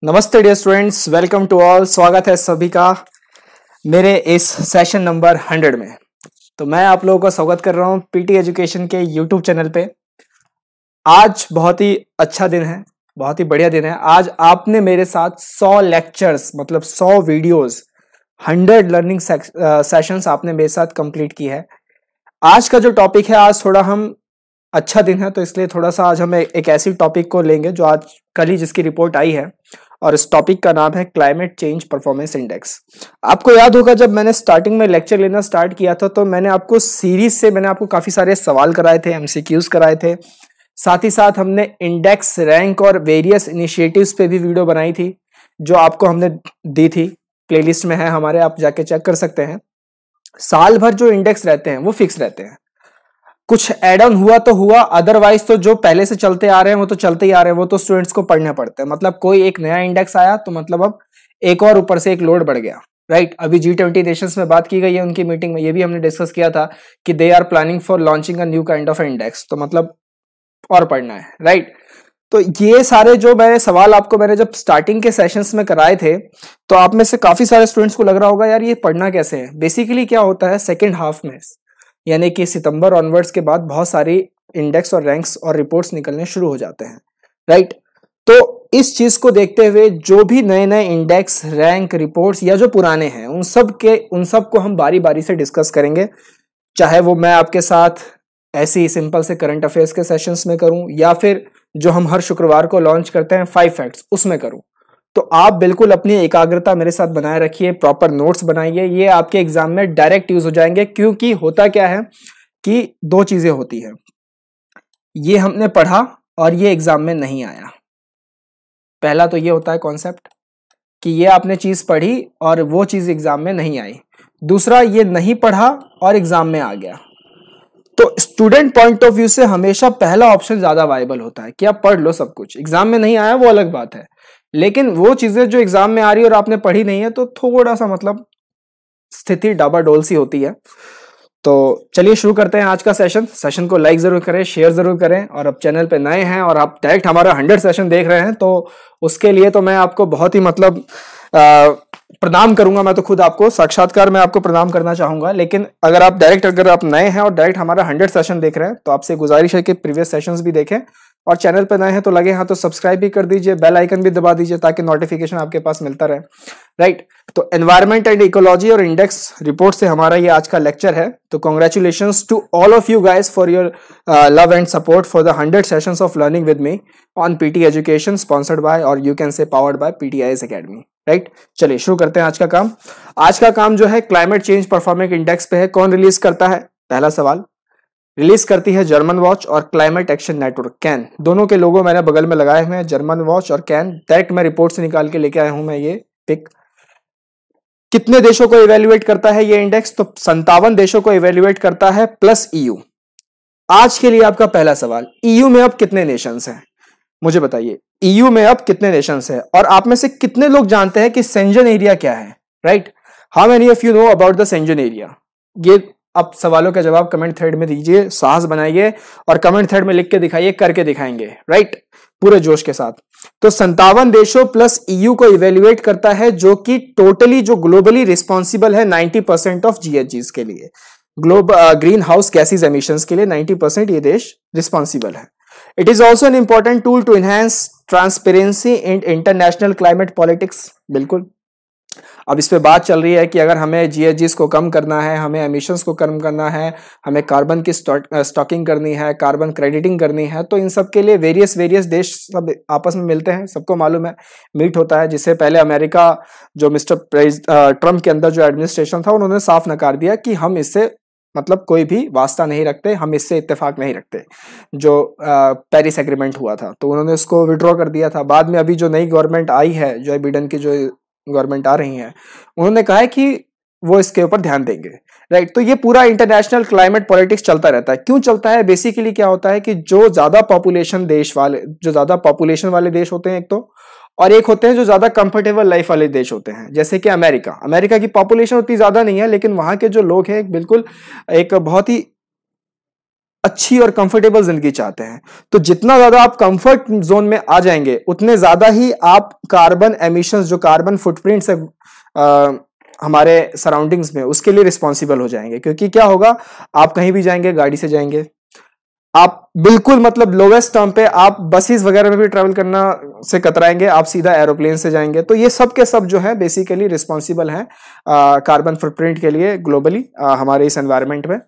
नमस्ते dear students, welcome to all. स्वागत है सभी का मेरे इस सेशन नंबर 100 में। तो मैं आप लोगों का स्वागत कर रहा हूं पीटी एजुकेशन के यूट्यूब चैनल पे। आज बहुत ही अच्छा दिन है, बहुत ही बढ़िया दिन है। आज आपने मेरे साथ 100 लेक्चर्स मतलब 100 वीडियोस 100 लर्निंग सेशंस आपने मेरे साथ कंप्लीट की है। आज का जो टॉपिक है, आज थोड़ा हम अच्छा दिन है तो इसलिए थोड़ा सा आज हम एक ऐसी टॉपिक को लेंगे जो आज कल ही जिसकी रिपोर्ट आई है, और इस टॉपिक का नाम है क्लाइमेट चेंज परफॉर्मेंस इंडेक्स। आपको याद होगा जब मैंने स्टार्टिंग में लेक्चर लेना स्टार्ट किया था तो मैंने आपको सीरीज से काफी सारे सवाल कराए थे, एमसीक्यूज कराए थे। साथ ही साथ हमने इंडेक्स, रैंक और वेरियस इनिशिएटिव्स पे भी वीडियो बनाई थी जो आपको हमने दी थी। प्लेलिस्ट में है हमारे, आप जाके चेक कर सकते हैं। साल भर जो इंडेक्स रहते हैं वो फिक्स रहते हैं, कुछ एड ऑन हुआ तो हुआ, अदरवाइज तो जो पहले से चलते आ रहे हैं वो तो चलते ही आ रहे हैं, वो तो स्टूडेंट्स को पढ़ने पड़ते हैं। मतलब कोई एक नया इंडेक्स आया तो मतलब अब एक और ऊपर से एक लोड बढ़ गया, राइट। अभी G20 नेशंस में बात की गई है, उनकी मीटिंग में ये भी हमने डिस्कस किया था कि they are planning for launching a new kind of index, तो मतलब और पढ़ना है, राइट। तो ये सारे जो मैंने सवाल आपको मैंने जब स्टार्टिंग के सेशंस में कराए थे तो आप में से काफी सारे स्टूडेंट्स को लग रहा होगा यार ये पढ़ना कैसे है। बेसिकली क्या होता है, सेकेंड हाफ में यानी कि सितंबर ऑनवर्ड्स के बाद बहुत सारी इंडेक्स और रैंक्स और रिपोर्ट्स निकलने शुरू हो जाते हैं, राइट। तो इस चीज को देखते हुए जो भी नए नए इंडेक्स, रैंक, रिपोर्ट्स या जो पुराने हैं उन सब को हम बारी बारी से डिस्कस करेंगे। चाहे वो मैं आपके साथ ऐसे ही सिंपल से करंट अफेयर्स के सेशंस में करूं या फिर जो हम हर शुक्रवार को लॉन्च करते हैं 5 फैक्ट्स उसमें करूं। तो आप बिल्कुल अपनी एकाग्रता मेरे साथ बनाए रखिए, प्रॉपर नोट्स बनाइए, ये आपके एग्जाम में डायरेक्ट यूज हो जाएंगे। क्योंकि होता क्या है कि दो चीजें होती है, ये हमने पढ़ा और ये एग्जाम में नहीं आया। पहला तो ये होता है कॉन्सेप्ट कि ये आपने चीज पढ़ी और वो चीज एग्जाम में नहीं आई। दूसरा, ये नहीं पढ़ा और एग्जाम में आ गया। तो स्टूडेंट पॉइंट ऑफ व्यू से हमेशा पहला ऑप्शन ज्यादा वायबल होता है कि आप पढ़ लो सब कुछ, एग्जाम में नहीं आया वो अलग बात है, लेकिन वो चीजें जो एग्जाम में आ रही है और आपने पढ़ी नहीं है तो थोड़ा सा मतलब स्थिति डाबाडोल सी होती है। तो चलिए शुरू करते हैं आज का सेशन को लाइक जरूर करें, शेयर जरूर करें, और अब चैनल पे नए हैं और आप डायरेक्ट हमारा 100 सेशन देख रहे हैं तो उसके लिए तो मैं आपको बहुत ही मतलब प्रणाम करूंगा। मैं तो खुद आपको साक्षात्कार में आपको प्रणाम करना चाहूंगा। लेकिन अगर आप नए हैं और डायरेक्ट हमारा 100 सेशन देख रहे हैं तो आपसे गुजारिश है कि प्रीवियस सेशंस भी देखें, और चैनल पर नए हैं तो लगे हाथ तो सब्सक्राइब भी कर दीजिए, बेल आइकन भी दबा दीजिए ताकि नोटिफिकेशन आपके पास मिलता रहे, राइट। तो एनवायरमेंट एंड इकोलॉजी और इंडेक्स रिपोर्ट से हमारा ये आज का लेक्चर है। तो congratulations to all of you guys for your love and support for the 100 sessions of learning with me on PT education, sponsored by और you can say powered by PTIS academy, right. चलिए शुरू करते हैं आज का काम। आज का काम जो है क्लाइमेट चेंज परफॉर्मेंस इंडेक्स पे है। कौन रिलीज करता है? पहला सवाल, रिलीज करती है जर्मन वॉच और क्लाइमेट एक्शन नेटवर्क कैन। दोनों के लोगो मैंने बगल में लगाए हुए हैं, जर्मन वॉच और कैन। डायरेक्ट मैं रिपोर्ट से निकाल के लेके आया हूं मैं ये पिक। कितने देशों को इवेल्युएट करता है ये इंडेक्स? तो 57 देशों को इवेल्युएट करता है प्लस EU। आज के लिए आपका पहला सवाल, EU में अब कितने नेशंस हैं मुझे बताइए। EU में अब कितने नेशंस हैं और आप में से कितने लोग जानते हैं कि सेंजन एरिया क्या है, right. How many of you know about the सेंजन एरिया? ये आप सवालों का जवाब कमेंट थ्रेड में दीजिए, साहस बनाइए और कमेंट थ्रेड में लिख के दिखाइए, करके दिखाएंगे, राइट, पूरे जोश के साथ। तो 57 देशों प्लस EU को इवेल्युएट करता है, जो कि टोटली जो ग्लोबली रिस्पॉन्सिबल है 90% ऑफ GHGs के लिए, ग्रीन हाउस गैसेज एमिशंस के लिए 90% ये देश रिस्पॉन्सिबल है। It is also an important tool to enhance transparency in international climate politics. बिल्कुल, अब इस पे बात चल रही है कि अगर हमें GHGs को कम करना है, हमें एमिशंस को कम करना है, हमें कार्बन की स्टॉकिंग करनी है, कार्बन क्रेडिटिंग करनी है, तो इन सब के लिए वेरियस देश सब आपस में मिलते हैं, सबको मालूम है, मीट होता है। जिससे पहले अमेरिका जो मिस्टर ट्रम्प के अंदर जो एडमिनिस्ट्रेशन था उन्होंने साफ नकार दिया कि हम इससे मतलब कोई भी वास्ता नहीं रखते, हम इससे इत्तेफाक नहीं रखते। जो पेरिस एग्रीमेंट हुआ था तो उन्होंने उसको विड्रॉ कर दिया था। बाद में अभी जो नई गवर्नमेंट आई है, जो बिडेन की जो गवर्नमेंट आ रही है, उन्होंने कहा है कि वो इसके ऊपर ध्यान देंगे, राइट। तो ये पूरा इंटरनेशनल क्लाइमेट पॉलिटिक्स चलता रहता है। क्यों चलता है? बेसिकली क्या होता है कि जो ज्यादा पॉपुलेशन वाले देश होते हैं एक तो, और एक होते हैं जो ज्यादा कंफर्टेबल लाइफ वाले देश होते हैं, जैसे कि अमेरिका की पॉपुलेशन उतनी ज्यादा नहीं है, लेकिन वहां के जो लोग हैं बिल्कुल एक बहुत ही अच्छी और कंफर्टेबल जिंदगी चाहते हैं। तो जितना ज्यादा आप कंफर्ट जोन में आ जाएंगे उतने ज्यादा ही आप कार्बन एमिशंस, जो कार्बन फुटप्रिंट्स है हमारे सराउंडिंग्स में, उसके लिए रिस्पॉन्सिबल हो जाएंगे। क्योंकि क्या होगा, आप कहीं भी जाएंगे गाड़ी से जाएंगे, आप बिल्कुल मतलब लोवेस्ट टर्म पे आप बसेस वगैरह में भी ट्रैवल करना से कतराएंगे, आप सीधा एरोप्लेन से जाएंगे। तो ये सब के सब जो है बेसिकली रिस्पॉन्सिबल हैं कार्बन फुटप्रिंट के लिए ग्लोबली हमारे इस एनवायरनमेंट में।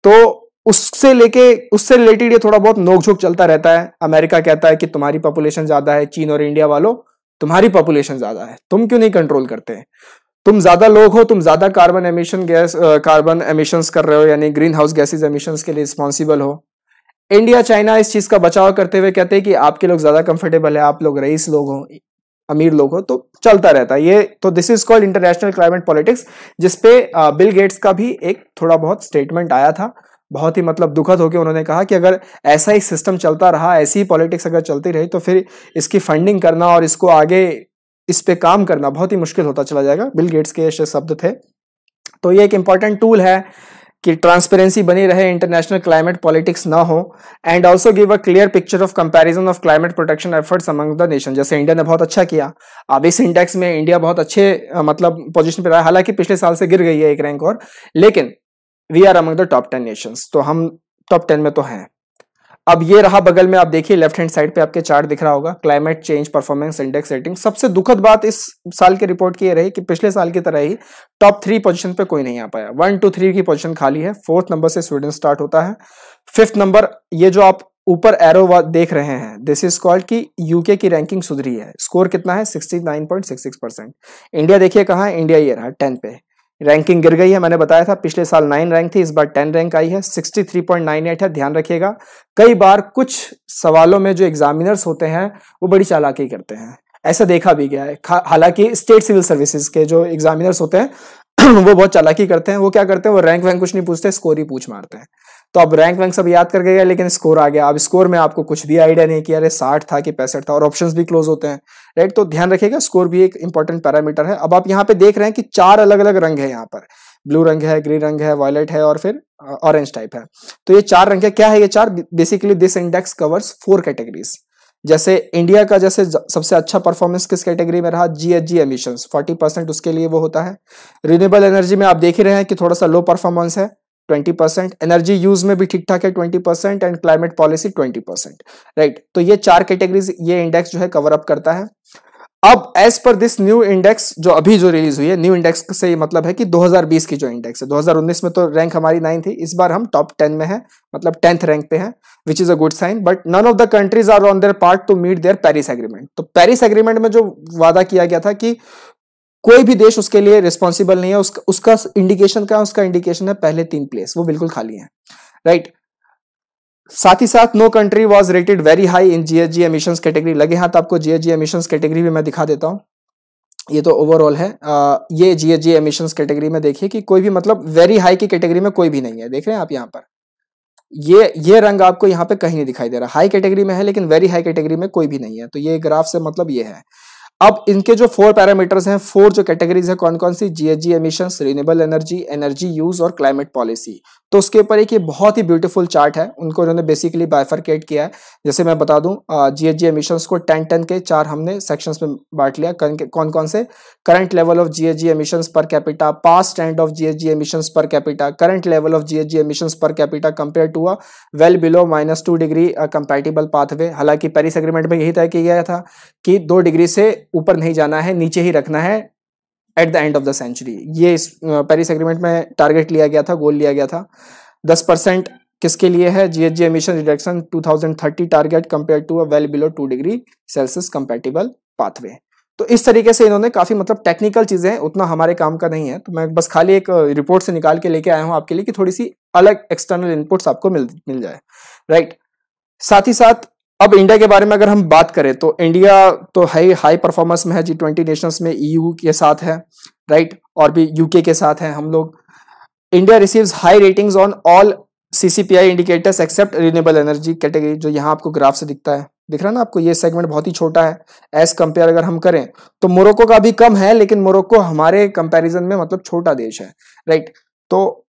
तो उससे रिलेटेड ये थोड़ा बहुत नोकझोंक चलता रहता है। अमेरिका कहता है कि तुम्हारी पॉपुलेशन ज्यादा है, चीन और इंडिया वालों तुम्हारी पॉपुलेशन ज्यादा है, तुम क्यों नहीं कंट्रोल करते? तुम ज्यादा लोग हो, तुम ज्यादा कार्बन एमिशंस कर रहे हो, यानी ग्रीन हाउस गैसेज एमिशंस के लिए रिस्पॉन्सिबल हो। इंडिया चाइना इस चीज का बचाव करते हुए कहते हैं कि आपके लोग ज्यादा कंफर्टेबल है, आप लोग रईस लोग हो, अमीर लोग हो। तो चलता रहता है ये। तो this is called international climate politics, जिसपे बिल गेट्स का भी एक थोड़ा बहुत स्टेटमेंट आया था। बहुत ही मतलब दुखद होकर उन्होंने कहा कि अगर ऐसा ही सिस्टम चलता रहा, ऐसी ही पॉलिटिक्स अगर चलती रही, तो फिर इसकी फंडिंग करना और इसको आगे इस पे काम करना बहुत ही मुश्किल होता चला जाएगा। बिल गेट्स के ऐसे शब्द थे। तो ये एक इंपॉर्टेंट टूल है कि ट्रांसपेरेंसी बनी रहे, इंटरनेशनल क्लाइमेट पॉलिटिक्स ना हो, and also give a clear picture of comparison of climate protection efforts among the nation. जैसे इंडिया ने बहुत अच्छा किया, अब इस इंडेक्स में इंडिया बहुत अच्छे मतलब पोजीशन पे रहा है, हालांकि पिछले साल से गिर गई है एक रैंक और, लेकिन we are among the top 10 nations, तो हम टॉप 10 में तो हैं। अब ये रहा बगल में, आप देखिए लेफ्ट हैंड साइड पे आपके चार्ट दिख रहा होगा, climate change performance index rating. सबसे दुखद बात इस साल की रिपोर्ट की ये रही कि पिछले साल की तरह ही टॉप 3 पोजीशन पे कोई नहीं आ पाया। 1 2 3 की पोजीशन खाली है। 4th नंबर से स्वीडन स्टार्ट होता है। 5th नंबर, ये जो आप ऊपर एरो देख रहे हैं, दिस इज कॉल्ड कि यूके की रैंकिंग सुधरी है। स्कोर कितना है? 69.66%। इंडिया देखिए कहाँ है, इंडिया ये रहा 10 पे। रैंकिंग गिर गई है, मैंने बताया था पिछले साल 9 रैंक थी, इस बार 10 रैंक आई है, 63.98 है। ध्यान रखिएगा, कई बार कुछ सवालों में जो एग्जामिनर्स होते हैं वो बड़ी चालाकी करते हैं, ऐसा देखा भी गया है। हालांकि स्टेट सिविल सर्विसेज के जो एग्जामिनर्स होते हैं वो बहुत चालाकी करते हैं। वो क्या करते हैं, वो रैंक वैंक कुछ नहीं पूछते, स्कोर ही पूछ मारते हैं। तो अब रैंक वैंक सब याद कर गया, लेकिन स्कोर आ गया। अब स्कोर में आपको कुछ भी आइडिया नहीं कि अरे 60 था कि 65 था, और ऑप्शंस भी क्लोज होते हैं, राइट। तो ध्यान रखिएगा, स्कोर भी एक इंपॉर्टेंट पैरामीटर है। अब आप यहाँ पे देख रहे हैं कि 4 अलग अलग रंग है यहाँ पर, ब्लू रंग है, ग्रीन रंग है, वायलेट है और फिर ऑरेंज टाइप है। तो ये 4 रंग है। क्या है ये 4? Basically this index covers 4 categories. जैसे इंडिया का जैसे सबसे अच्छा परफॉर्मेंस किस कैटेगरी में रहा? जीएचजी एमिशंस 40% उसके लिए वो होता है। रिन्यूएबल एनर्जी में आप देख ही रहे हैं कि थोड़ा सा लो परफॉर्मेंस है, 20%। एनर्जी यूज में भी ठीक ठाक है, 20%। And climate policy 20%, right. तो ये 4 कैटेगरीज ये इंडेक्स जो है कवर अप करता है। अब as per this new index जो रिलीज हुई है, न्यू इंडेक्स से ये मतलब है कि 2020 की जो इंडेक्स है, 2019 में तो रैंक हमारी 9 थी, इस बार हम टॉप 10 में है, मतलब 10th रैंक पे है, which is a good sign. But none of the countries are on their part to meet their Paris agreement. तो पेरिस एग्रीमेंट में जो वादा किया गया था कि कोई भी देश उसके लिए रिस्पॉन्सिबल नहीं है, उसका इंडिकेशन क्या है? उसका इंडिकेशन है पहले 3 प्लेस, वो बिल्कुल खाली है, राइट। साथ ही साथ no country was rated very high in GHG emissions category. लगे हाथ आपको जीएचजी एमिशंस कैटेगरी भी मैं दिखा देता हूं। ये तो ओवरऑल है। ये जीएचजी एमिशंस कैटेगरी में देखिए कि कोई भी मतलब वेरी हाई की कैटेगरी में कोई भी नहीं है। देख रहे हैं आप यहाँ पर, ये रंग आपको यहाँ पे कहीं नहीं दिखाई दे रहा। हाई कैटेगरी में है लेकिन वेरी हाई कैटेगरी में कोई भी नहीं है। तो ये ग्राफ से मतलब ये है। अब इनके जो 4 पैरामीटर्स हैं, 4 जो कैटेगरीज है, कौन कौन सी? GHG emissions, renewable energy, energy use और क्लाइमेट पॉलिसी। तो उसके ऊपर एक ये बहुत ही ब्यूटीफुल चार्ट है, उनको इन्होंने बेसिकली बाइफरकेट किया है। जैसे मैं बता दूं, जीएचजी एमिशंस को 10 के 4 हमने सेक्शंस में बांट लिया। कौन कौन से? Current level of GHG emissions per capita, past trend of GHG emissions per capita, current level of GHG emissions per capita compare to a well below -2 degree compatible pathway. हालांकि पेरिस एग्रीमेंट में यही तय किया गया था कि 2 degree से ऊपर नहीं जाना है, नीचे ही रखना है at the end of the century. ये इस पेरिस एग्रीमेंट में टारगेट लिया गया था, गोल लिया गया था। 10% किसके लिए है? GHG emission reduction 2030 target compare to a well below 2 degree celsius compatible pathway. तो इस तरीके से इन्होंने काफी मतलब टेक्निकल चीजें हैं, उतना हमारे काम का नहीं है। तो मैं बस खाली एक रिपोर्ट से निकाल के लेके आया हूं आपके लिए कि थोड़ी सी अलग एक्सटर्नल इनपुट्स आपको मिल जाए, राइट। साथ ही साथ अब इंडिया के बारे में अगर हम बात करें तो इंडिया तो हाई परफॉर्मेंस में है, G20 नेशंस में ईयू के साथ है, राइट, और भी यूके के साथ है हम लोग। India receives high ratings on all CCPI indicators except renewable energy category, जो यहाँ आपको ग्राफ से दिखता है, दिख रहा है ना आपको? ये सेगमेंट बहुत ही छोटा है एज कंपेयर अगर हम करें तो मोरक्को का भी कम है, लेकिन मोरक्को हमारे कंपैरिजन में मतलब छोटा देश है, राइट। तो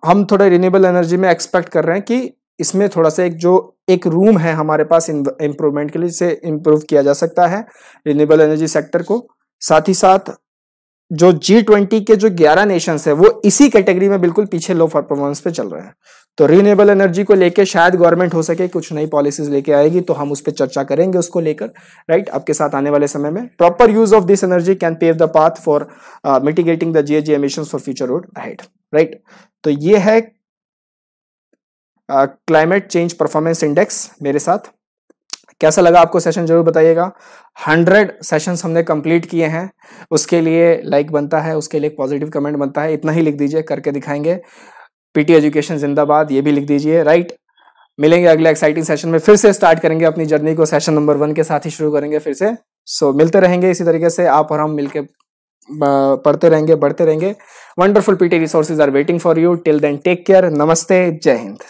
हम थोड़ा रिन्यूएबल एनर्जी में एक्सपेक्ट कर रहे हैं कि इसमें थोड़ा सा एक रूम है हमारे पास इम्प्रूवमेंट के लिए, जिसे इम्प्रूव किया जा सकता है रिन्यूएबल एनर्जी सेक्टर को। साथ ही साथ जो G20 के जो 11 नेशंस है वो इसी कैटेगरी में बिल्कुल पीछे लो परफॉर्मेंस पे चल रहे हैं। तो रिन्यूएबल एनर्जी को लेके शायद गवर्नमेंट हो सके कुछ नई पॉलिसीज लेके आएगी, तो हम उस पर चर्चा करेंगे उसको लेकर, राइट, आपके साथ आने वाले समय में। Proper use of this energy can pave the path for mitigating the GHG emissions for future road ahead, right. तो ये है क्लाइमेट चेंज परफॉर्मेंस इंडेक्स मेरे साथ। कैसा लगा आपको सेशन जरूर बताइएगा। 100 सेशंस हमने कंप्लीट किए हैं, उसके लिए लाइक बनता है, उसके लिए एक पॉजिटिव कमेंट बनता है, इतना ही लिख दीजिए, करके दिखाएंगे। पीटी एजुकेशन जिंदाबाद ये भी लिख दीजिए, राइट। मिलेंगे अगले एक्साइटिंग सेशन में, फिर से स्टार्ट करेंगे अपनी जर्नी को, सेशन नंबर 1 के साथ ही शुरू करेंगे फिर से। सो मिलते रहेंगे इसी तरीके से, आप और हम मिलके पढ़ते रहेंगे, बढ़ते रहेंगे। Wonderful PT resources are waiting for you. Till then take care, नमस्ते, जय हिंद।